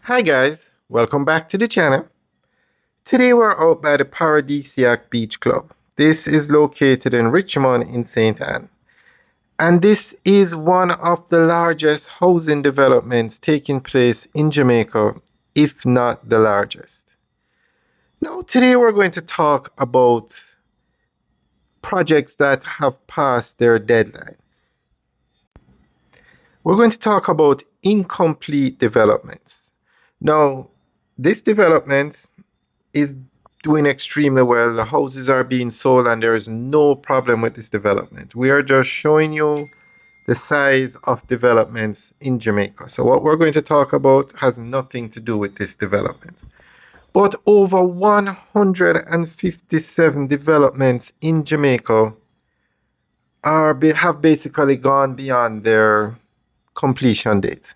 Hi guys, welcome back to the channel. Today we're out by the Paradisiac Beach Club. This is located in Richmond in St. Anne. And this is one of the largest housing developments taking place in Jamaica, if not the largest. Now today we're going to talk about projects that have passed their deadline. We're going to talk about incomplete developments. Now, this development is doing extremely well. The houses are being sold and there is no problem with this development. We are just showing you the size of developments in Jamaica. So what we're going to talk about has nothing to do with this development. But over 157 developments in Jamaica have basically gone beyond their completion date.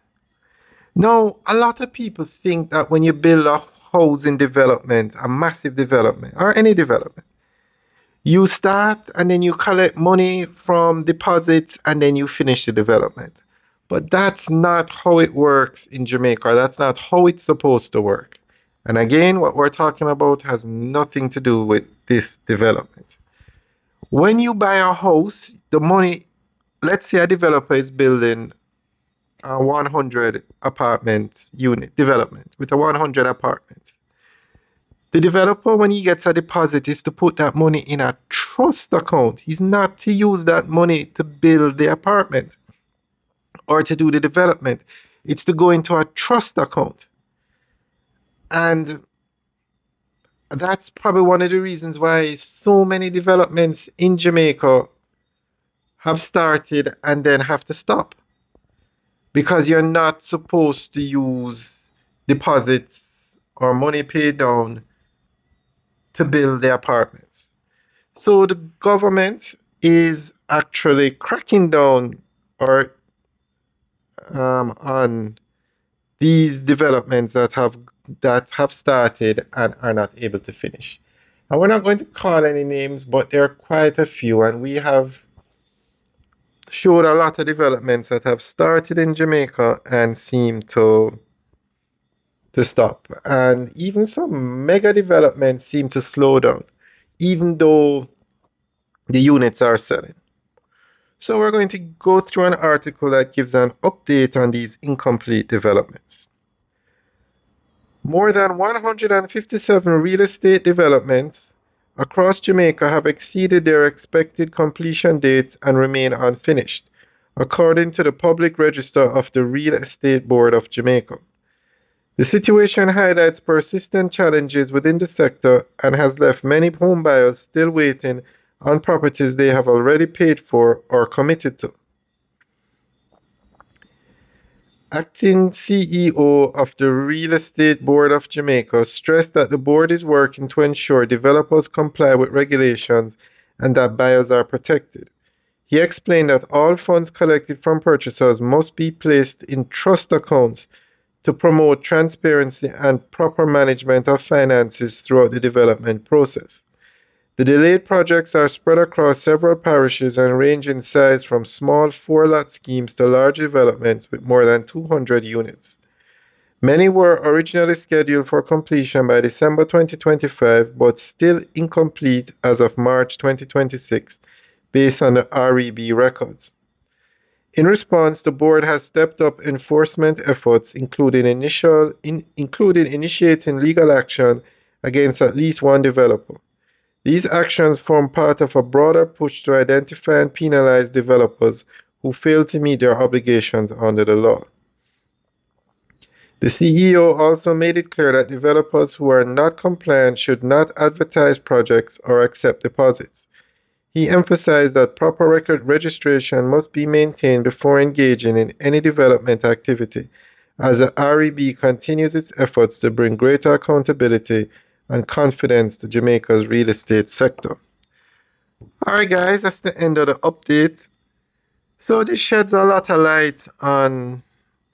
Now, a lot of people think that when you build a housing development, a massive development, or any development, you start and then you collect money from deposits and then you finish the development. But that's not how it works in Jamaica. That's not how it's supposed to work. And again, what we're talking about has nothing to do with this development. When you buy a house, the money, let's say a developer is building a 100 apartment unit development with a 100 apartments. The developer, when he gets a deposit, is to put that money in a trust account. He's not to use that money to build the apartment or to do the development. It's to go into a trust account. And that's probably one of the reasons why so many developments in Jamaica have started and then have to stop. Because you're not supposed to use deposits or money paid down to build the apartments. So the government is actually cracking down or on these developments that have started and are not able to finish. And we're not going to call any names, but there are quite a few, and we have showed a lot of developments that have started in Jamaica and seem to stop. And even some mega developments seem to slow down, even though the units are selling. So we're going to go through an article that gives an update on these incomplete developments. More than 157 real estate developments across Jamaica have exceeded their expected completion dates and remain unfinished, according to the Public Register of the Real Estate Board of Jamaica. The situation highlights persistent challenges within the sector and has left many homebuyers still waiting on properties they have already paid for or committed to. Acting CEO of the Real Estate Board of Jamaica stressed that the board is working to ensure developers comply with regulations and that buyers are protected. He explained that all funds collected from purchasers must be placed in trust accounts to promote transparency and proper management of finances throughout the development process. The delayed projects are spread across several parishes and range in size from small four-lot schemes to large developments with more than 200 units. Many were originally scheduled for completion by December 2025 but still incomplete as of March 2026 based on the REB records. In response, the board has stepped up enforcement efforts, including initiating legal action against at least one developer. These actions form part of a broader push to identify and penalize developers who fail to meet their obligations under the law. The CEO also made it clear that developers who are not compliant should not advertise projects or accept deposits. He emphasized that proper record registration must be maintained before engaging in any development activity, as the REB continues its efforts to bring greater accountability and confidence to Jamaica's real estate sector. Alright guys, that's the end of the update. So this sheds a lot of light on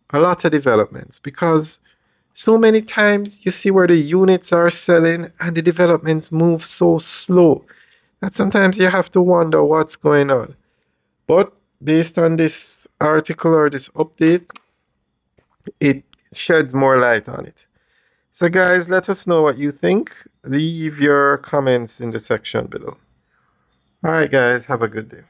a lot of developments because so many times you see where the units are selling and the developments move so slow that sometimes you have to wonder what's going on. But based on this article or this update, it sheds more light on it. So, guys, let us know what you think. Leave your comments in the section below. All right, guys, have a good day.